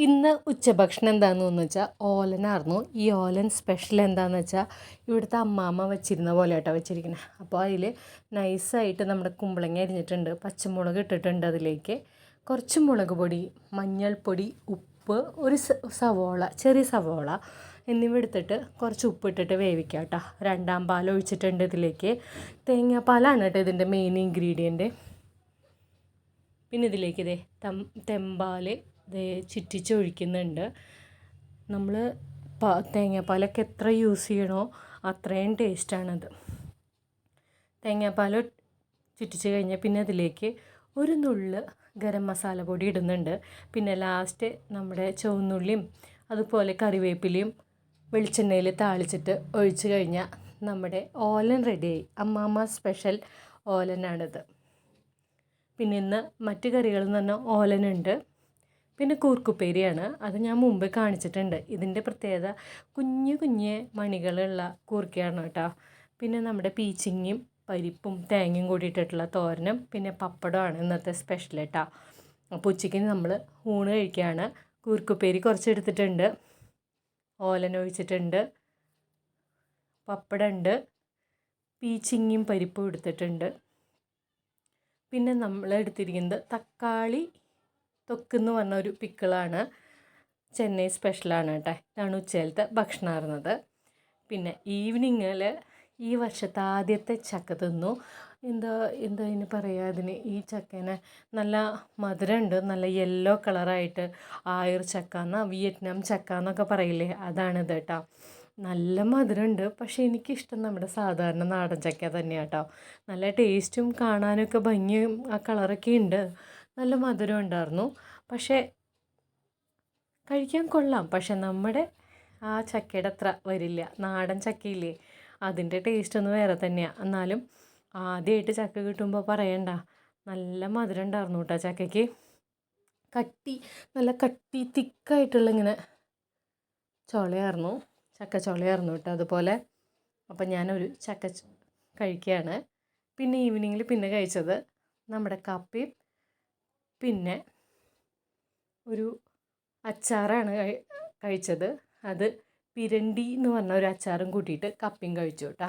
ഇന്ന് ഉച്ചഭക്ഷണം എന്താണെന്ന് വെച്ചാൽ ഓലനായിരുന്നു. ഈ ഓലൻ സ്പെഷ്യൽ എന്താണെന്ന് വെച്ചാൽ ഇവിടുത്തെ അമ്മാമ്മ വെച്ചിരുന്ന പോലെ കേട്ടോ വെച്ചിരിക്കുന്നത്. അപ്പോൾ അതിൽ നൈസായിട്ട് നമ്മുടെ കുമ്പളങ്ങ അരിഞ്ഞിട്ടുണ്ട്, പച്ചമുളക് ഇട്ടിട്ടുണ്ട്, അതിലേക്ക് കുറച്ച് മുളക് പൊടി, മഞ്ഞൾപ്പൊടി, ഉപ്പ്, ഒരു സവോള, ചെറിയ സവോള എന്നിവ എടുത്തിട്ട് കുറച്ച് ഉപ്പിട്ടിട്ട് വേവിക്കുക കേട്ടോ. രണ്ടാം പാൽ ഒഴിച്ചിട്ടുണ്ട് ഇതിലേക്ക്. തേങ്ങാപ്പാലാണ് കേട്ടോ ഇതിൻ്റെ മെയിൻ ഇൻഗ്രീഡിയൻറ്റ്. പിന്നെ ഇതിലേക്ക് ഇതേ തെമ്പാൽ ചുറ്റിച്ചൊഴിക്കുന്നുണ്ട്. നമ്മൾ തേങ്ങാപ്പാലൊക്കെ എത്ര യൂസ് ചെയ്യണോ അത്രയും ടേസ്റ്റാണത്. തേങ്ങാപ്പാൽ ചുറ്റിച്ച് കഴിഞ്ഞാൽ പിന്നെ അതിലേക്ക് ഒരു നുള്ള് ഗരം മസാല പൊടി ഇടുന്നുണ്ട്. പിന്നെ ലാസ്റ്റ് നമ്മുടെ ചുവന്നുള്ളിയും അതുപോലെ കറിവേപ്പിലയും വെളിച്ചെണ്ണയിൽ താളിച്ചിട്ട് ഒഴിച്ച് കഴിഞ്ഞാൽ നമ്മുടെ ഓലൻ റെഡിയായി. അമ്മാമ്മ സ്പെഷ്യൽ ഓലനാണിത്. പിന്നെ ഇന്ന് മറ്റ് കറികളെന്ന് പറഞ്ഞാൽ ഓലനുണ്ട്, പിന്നെ കൂർക്കുപ്പേരിയാണ്. അത് ഞാൻ മുമ്പ് കാണിച്ചിട്ടുണ്ട്. ഇതിൻ്റെ പ്രത്യേകത കുഞ്ഞു കുഞ്ഞ് മണികളുള്ള കൂർക്കയാണ് കേട്ടോ. പിന്നെ നമ്മുടെ പീച്ചിങ്ങയും പരിപ്പും തേങ്ങയും കൂടിയിട്ടിട്ടുള്ള തോരനും പിന്നെ പപ്പടമാണ് ഇന്നത്തെ സ്പെഷ്യൽ കേട്ടോ. അപ്പോൾ ഉച്ചയ്ക്ക് നമ്മൾ ഊണ് കഴിക്കുകയാണ്. കൂർക്കുപ്പേരി കുറച്ച് എടുത്തിട്ടുണ്ട്, ഓലൻ ഒഴിച്ചിട്ടുണ്ട്, പപ്പടമുണ്ട്, പീച്ചിങ്ങയും പരിപ്പും എടുത്തിട്ടുണ്ട്. പിന്നെ നമ്മൾ എടുത്തിരിക്കുന്നത് തക്കാളി തൊക്കെന്ന് പറഞ്ഞ ഒരു പിക്കിളാണ്. ചെന്നൈ സ്പെഷ്യലാണ് കേട്ടോ. ഇതാണ് ഉച്ചയിലത്തെ ഭക്ഷണമായിരുന്നത്. പിന്നെ ഈവനിങ്ങിൽ ഈ വർഷത്തെ ആദ്യത്തെ ചക്ക തിന്നു. എന്താ ഇതിന് പറയുക, അതിന് ഈ ചക്കേനെ നല്ല മധുരമുണ്ട്, നല്ല യെല്ലോ കളറായിട്ട്. ആയുർ ചക്ക എന്നാ വിയറ്റ്നാം ചക്ക എന്നൊക്കെ പറയില്ലേ, അതാണിത് കേട്ടോ. നല്ല മധുരമുണ്ട്. പക്ഷേ എനിക്കിഷ്ടം നമ്മുടെ സാധാരണ നാടൻ ചക്ക തന്നെയാണ് കേട്ടോ. നല്ല ടേസ്റ്റും കാണാനൊക്കെ ഭംഗിയും ആ കളറൊക്കെ ഉണ്ട്. നല്ല മധുരം ഉണ്ടായിരുന്നു. പക്ഷേ കഴിക്കാൻ കൊള്ളാം. പക്ഷെ നമ്മുടെ ആ ചക്കയുടെ അത്ര വരില്ല. നാടൻ ചക്കയില്ലേ, അതിൻ്റെ ടേസ്റ്റ് ഒന്ന് വേറെ തന്നെയാണ്. എന്നാലും ആദ്യമായിട്ട് ചക്ക കിട്ടുമ്പോൾ പറയണ്ട, നല്ല മധുരം ഉണ്ടായിരുന്നു കേട്ടോ ചക്കയ്ക്ക്. നല്ല കട്ടി തിക്കായിട്ടുള്ള ഇങ്ങനെ ചുളയായിരുന്നു, ചക്ക ചുളയായിരുന്നു കേട്ടോ അതുപോലെ. അപ്പം ഞാനൊരു ചക്ക കഴിക്കുകയാണ്. പിന്നെ ഈവനിങ്ങിൽ പിന്നെ കഴിച്ചത് നമ്മുടെ കപ്പയും പിന്നെ ഒരു അച്ചാറാണ് കഴിച്ചത്. അത് പിരണ്ടി എന്ന് പറഞ്ഞ ഒരു അച്ചാറും കൂട്ടിയിട്ട് കപ്പയും കഴിച്ചു കേട്ടോ.